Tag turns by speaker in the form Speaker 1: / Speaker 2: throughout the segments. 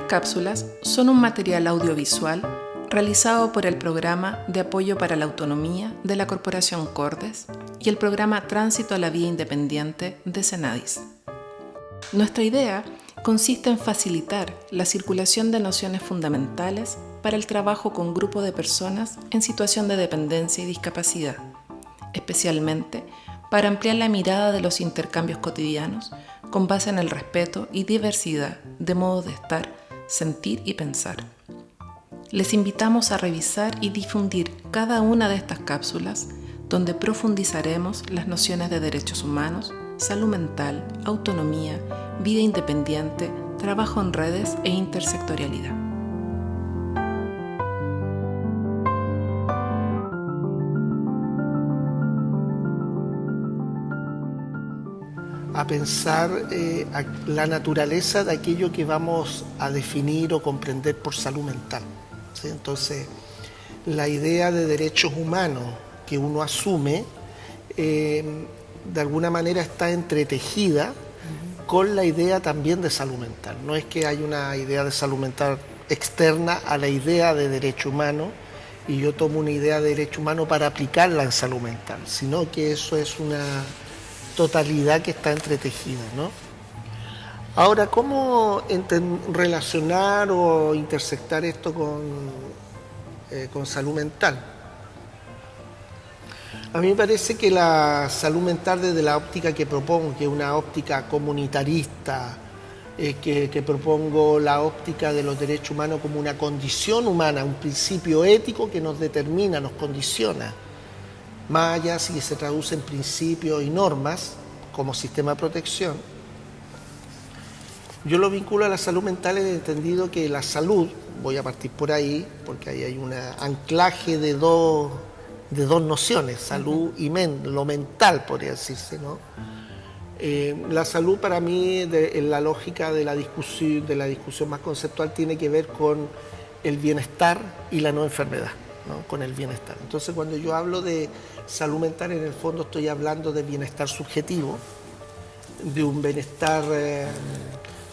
Speaker 1: cápsulas son un material audiovisual realizado por el Programa de Apoyo para la Autonomía de la Corporación Cordes y el Programa Tránsito a la Vía Independiente de Senadis. Nuestra idea consiste en facilitar la circulación de nociones fundamentales para el trabajo con grupos de personas en situación de dependencia y discapacidad, especialmente para ampliar la mirada de los intercambios cotidianos con base en el respeto y diversidad de modos de estar, sentir y pensar. Les invitamos a revisar y difundir cada una de estas cápsulas donde profundizaremos las nociones de derechos humanos, salud mental, autonomía, vida independiente, trabajo en redes e intersectorialidad.
Speaker 2: A pensar la naturaleza de aquello que vamos a definir o comprender por salud mental, ¿sí? Entonces, la idea de derechos humanos que uno asume, de alguna manera está entretejida con la idea también de salud mental. No es que hay una idea de salud mental externa a la idea de derecho humano y yo tomo una idea de derecho humano para aplicarla en salud mental, sino que eso es una totalidad que está entretejida, ¿no? Ahora, ¿cómo relacionar o intersectar esto con salud mental? A mí me parece que la salud mental, desde la óptica que propongo, que es una óptica comunitarista, que propongo la óptica de los derechos humanos como una condición humana, un principio ético que nos determina, nos condiciona, más allá si se traduce en principios y normas como sistema de protección. Yo lo vinculo a la salud mental en el entendido que la salud, voy a partir por ahí, porque ahí hay un anclaje de dos nociones, salud y lo mental, podría decirse, ¿no? La salud para mí, en la lógica de la discusión más conceptual, tiene que ver con el bienestar y la no enfermedad, ¿no? Con el bienestar. Entonces, cuando yo hablo de salud mental, en el fondo estoy hablando de bienestar subjetivo, de un bienestar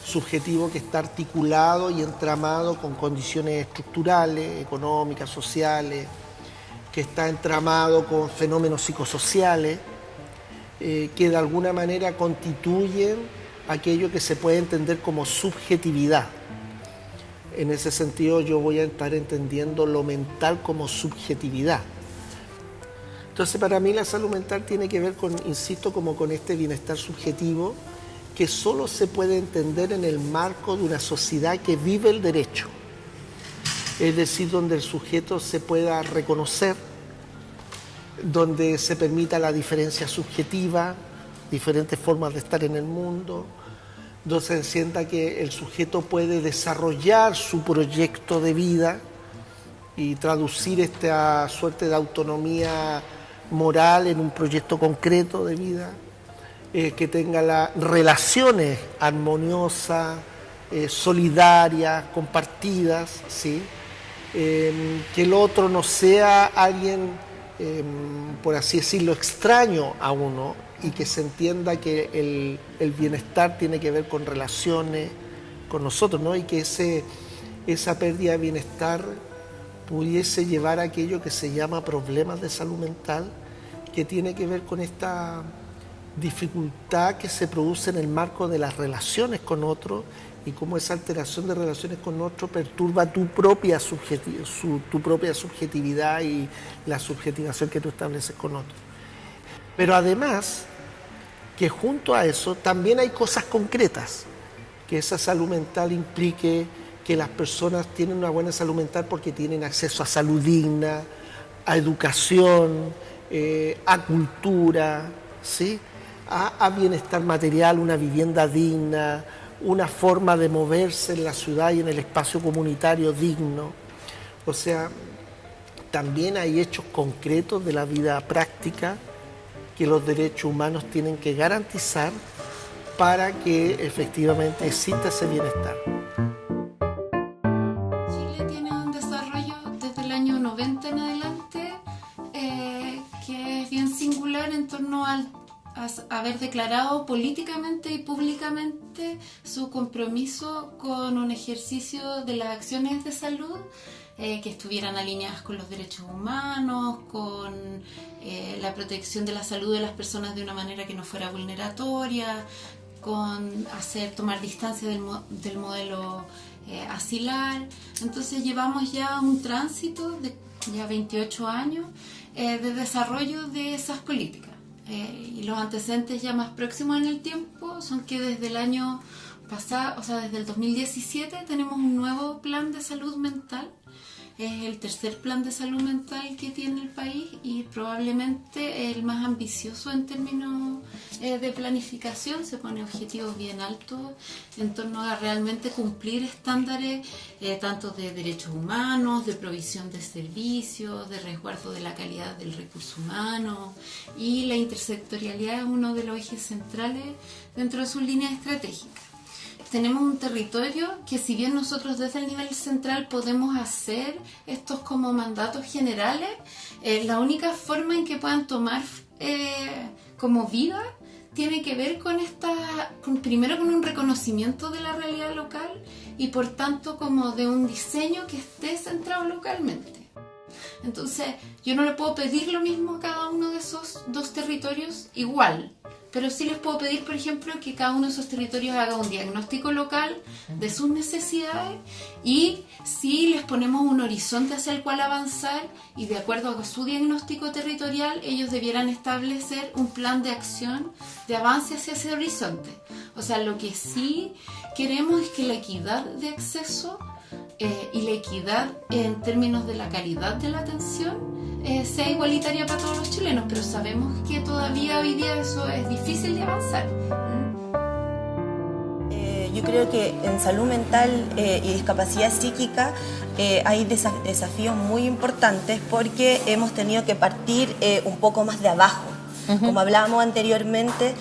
Speaker 2: subjetivo que está articulado y entramado con condiciones estructurales, económicas, sociales, que está entramado con fenómenos psicosociales, que de alguna manera constituyen aquello que se puede entender como subjetividad. En ese sentido yo voy a estar entendiendo lo mental como subjetividad. Entonces, para mí la salud mental tiene que ver con, insisto, como con este bienestar subjetivo que solo se puede entender en el marco de una sociedad que vive el derecho. Es decir, donde el sujeto se pueda reconocer, donde se permita la diferencia subjetiva, diferentes formas de estar en el mundo, donde se sienta que el sujeto puede desarrollar su proyecto de vida y traducir esta suerte de autonomía moral en un proyecto concreto de vida, que tenga las relaciones armoniosas, solidarias, compartidas, ¿sí? Que el otro no sea alguien, por así decirlo, extraño a uno, y que se entienda que el bienestar tiene que ver con relaciones con nosotros, ¿no? Y que esa pérdida de bienestar pudiese llevar a aquello que se llama problemas de salud mental, que tiene que ver con esta dificultad que se produce en el marco de las relaciones con otros y cómo esa alteración de relaciones con otros perturba tu propia subjetividad y la subjetivación que tú estableces con otros. Pero además, que junto a eso también hay cosas concretas, que esa salud mental implique que las personas tienen una buena salud mental porque tienen acceso a salud digna, a educación, a cultura, ¿sí? A bienestar material, una vivienda digna, una forma de moverse en la ciudad y en el espacio comunitario digno. O sea, también hay hechos concretos de la vida práctica que los derechos humanos tienen que garantizar para que efectivamente exista ese bienestar.
Speaker 3: Chile tiene un desarrollo desde el año 90 en adelante que es bien singular en torno al haber declarado políticamente y públicamente su compromiso con un ejercicio de las acciones de salud que estuvieran alineadas con los derechos humanos, con la protección de la salud de las personas de una manera que no fuera vulneratoria, con tomar distancia del modelo asilar. Entonces llevamos ya un tránsito de ya 28 años de desarrollo de esas políticas. Y los antecedentes ya más próximos en el tiempo son que desde el año pasado, o sea, desde el 2017 tenemos un nuevo plan de salud mental. Es el tercer plan de salud mental que tiene el país y probablemente el más ambicioso en términos de planificación. Se pone objetivos bien altos en torno a realmente cumplir estándares tanto de derechos humanos, de provisión de servicios, de resguardo de la calidad del recurso humano, y la intersectorialidad es uno de los ejes centrales dentro de sus líneas estratégicas. Tenemos un territorio que, si bien nosotros desde el nivel central podemos hacer estos como mandatos generales, la única forma en que puedan tomar como vida tiene que ver con primero con un reconocimiento de la realidad local y por tanto como de un diseño que esté centrado localmente. Entonces yo no le puedo pedir lo mismo a cada uno de esos dos territorios igual, pero sí les puedo pedir, por ejemplo, que cada uno de esos territorios haga un diagnóstico local de sus necesidades, y si les ponemos un horizonte hacia el cual avanzar, y de acuerdo a su diagnóstico territorial ellos debieran establecer un plan de acción de avance hacia ese horizonte. O sea, lo que sí queremos es que la equidad de acceso y la equidad en términos de la calidad de la atención sea igualitaria para todos los chilenos, pero sabemos que todavía hoy día eso es difícil de avanzar.
Speaker 4: Yo creo que en salud mental y discapacidad psíquica hay desafíos muy importantes porque hemos tenido que partir un poco más de abajo. Como hablábamos anteriormente,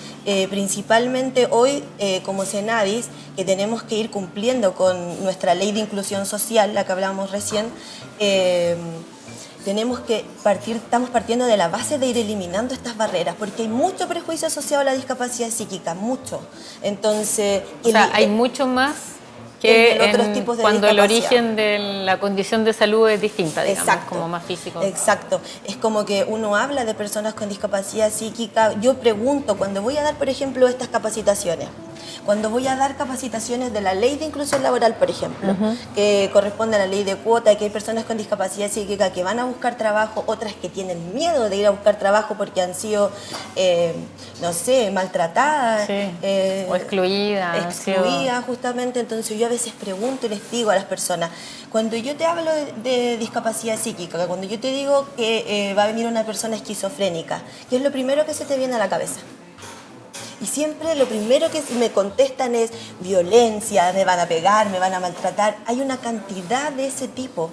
Speaker 4: principalmente hoy como Cenadis, que tenemos que ir cumpliendo con nuestra ley de inclusión social, la que hablábamos recién, estamos partiendo de la base de ir eliminando estas barreras, porque hay mucho prejuicio asociado a la discapacidad psíquica, mucho. Entonces,
Speaker 5: hay mucho más que
Speaker 4: otros tipos de
Speaker 5: cuando el
Speaker 4: discapacidad.
Speaker 5: origen de la condición de salud es distinta, digamos,
Speaker 4: Exacto,
Speaker 5: como más físico.
Speaker 4: Exacto. Es como que uno habla de personas con discapacidad psíquica. Yo pregunto, cuando voy a dar, por ejemplo, estas capacitaciones, cuando voy a dar capacitaciones de la ley de inclusión laboral, por ejemplo, que corresponde a la ley de cuota, que hay personas con discapacidad psíquica que van a buscar trabajo, otras que tienen miedo de ir a buscar trabajo porque han sido, no sé, maltratadas.
Speaker 5: Sí. O excluidas.
Speaker 4: Excluidas, justamente. Entonces yo a veces pregunto y les digo a las personas, cuando yo te hablo de discapacidad psíquica, cuando yo te digo que va a venir una persona esquizofrénica, ¿qué es lo primero que se te viene a la cabeza? Y siempre lo primero que me contestan es violencia, me van a pegar, me van a maltratar. Hay una cantidad de ese tipo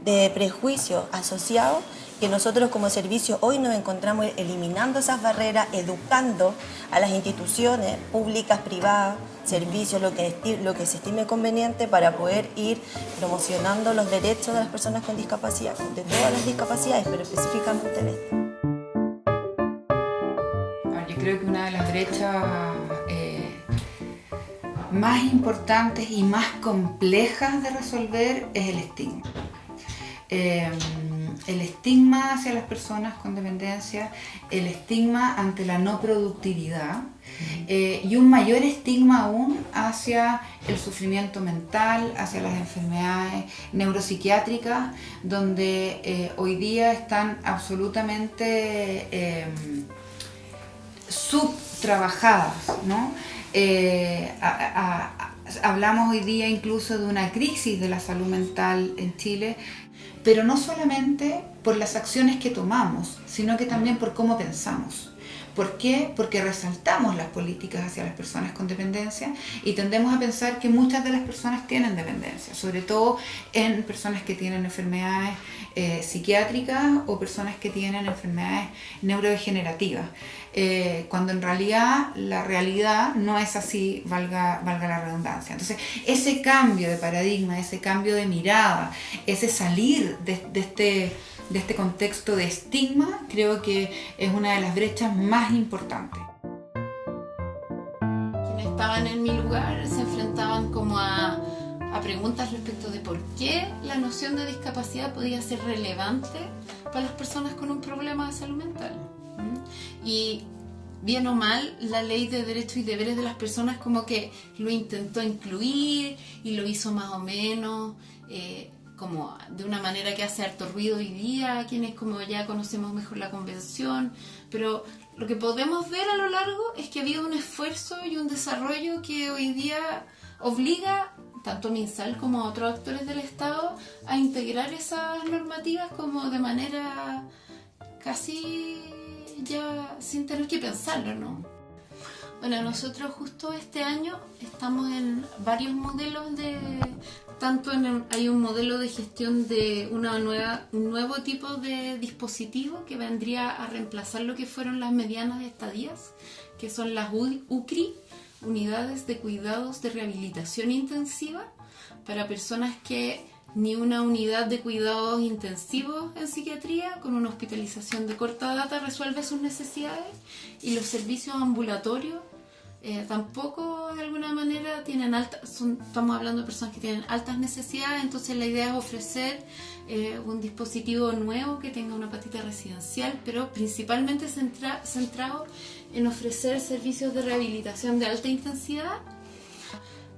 Speaker 4: de prejuicios asociados que nosotros como servicio hoy nos encontramos eliminando esas barreras, educando a las instituciones públicas, privadas, servicios, lo que se estime conveniente para poder ir promocionando los derechos de las personas con discapacidad, de todas las discapacidades, pero específicamente en esta.
Speaker 6: Yo creo que una de las brechas más importantes y más complejas de resolver es el estigma. El estigma hacia las personas con dependencia, el estigma ante la no productividad y un mayor estigma aún hacia el sufrimiento mental, hacia las enfermedades neuropsiquiátricas, donde hoy día están absolutamente subtrabajadas, ¿no? Hablamos hoy día incluso de una crisis de la salud mental en Chile, pero no solamente por las acciones que tomamos, sino que también por cómo pensamos. ¿Por qué? Porque resaltamos las políticas hacia las personas con dependencia y tendemos a pensar que muchas de las personas tienen dependencia, sobre todo en personas que tienen enfermedades psiquiátricas o personas que tienen enfermedades neurodegenerativas, cuando en realidad la realidad no es así, valga la redundancia. Entonces, ese cambio de paradigma, ese cambio de mirada, ese salir de este contexto de estigma, creo que es una de las brechas más importantes.
Speaker 3: estaban en mi lugar se enfrentaban como a preguntas respecto de por qué la noción de discapacidad podía ser relevante para las personas con un problema de salud mental. Y bien o mal, la ley de derechos y deberes de las personas como que lo intentó incluir y lo hizo más o menos como de una manera que hace harto ruido hoy día, quienes como ya conocemos mejor la convención, pero lo que podemos ver a lo largo es que ha habido un esfuerzo y un desarrollo que hoy día obliga tanto a MinSal como a otros actores del Estado a integrar esas normativas como de manera casi ya sin tener que pensarlo, ¿no? Bueno, nosotros justo este año estamos en varios modelos hay un modelo de gestión de un nuevo tipo de dispositivo que vendría a reemplazar lo que fueron las medianas estadías, que son las UCRI, Unidades de Cuidados de Rehabilitación Intensiva, para personas que ni una unidad de cuidados intensivos en psiquiatría con una hospitalización de corta data resuelve sus necesidades, y los servicios ambulatorios tampoco de alguna manera tienen estamos hablando de personas que tienen altas necesidades. Entonces la idea es ofrecer un dispositivo nuevo que tenga una patita residencial, pero principalmente centrado en ofrecer servicios de rehabilitación de alta intensidad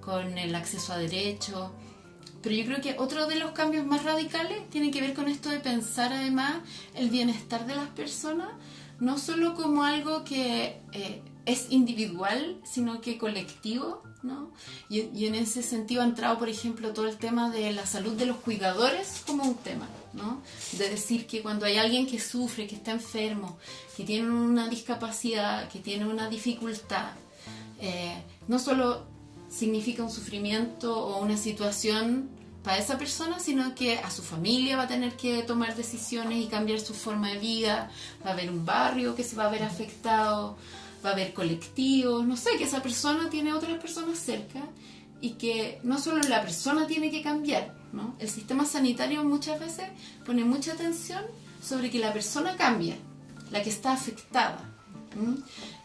Speaker 3: con el acceso a derechos. Pero yo creo que otro de los cambios más radicales tiene que ver con esto de pensar además el bienestar de las personas, no solo como algo que es individual, sino que colectivo, ¿no? Y en ese sentido ha entrado, por ejemplo, todo el tema de la salud de los cuidadores como un tema, ¿no? De decir que cuando hay alguien que sufre, que está enfermo, que tiene una discapacidad, que tiene una dificultad, no solo significa un sufrimiento o una situación para esa persona, sino que a su familia va a tener que tomar decisiones y cambiar su forma de vida, va a haber un barrio que se va a ver afectado, va a haber colectivos, no sé, que esa persona tiene otras personas cerca y que no solo la persona tiene que cambiar, ¿no? El sistema sanitario muchas veces pone mucha atención sobre que la persona cambie, la que está afectada.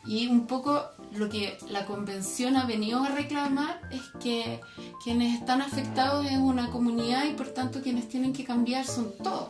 Speaker 3: Y un poco lo que la convención ha venido a reclamar es que quienes están afectados es una comunidad y por tanto quienes tienen que cambiar son todos.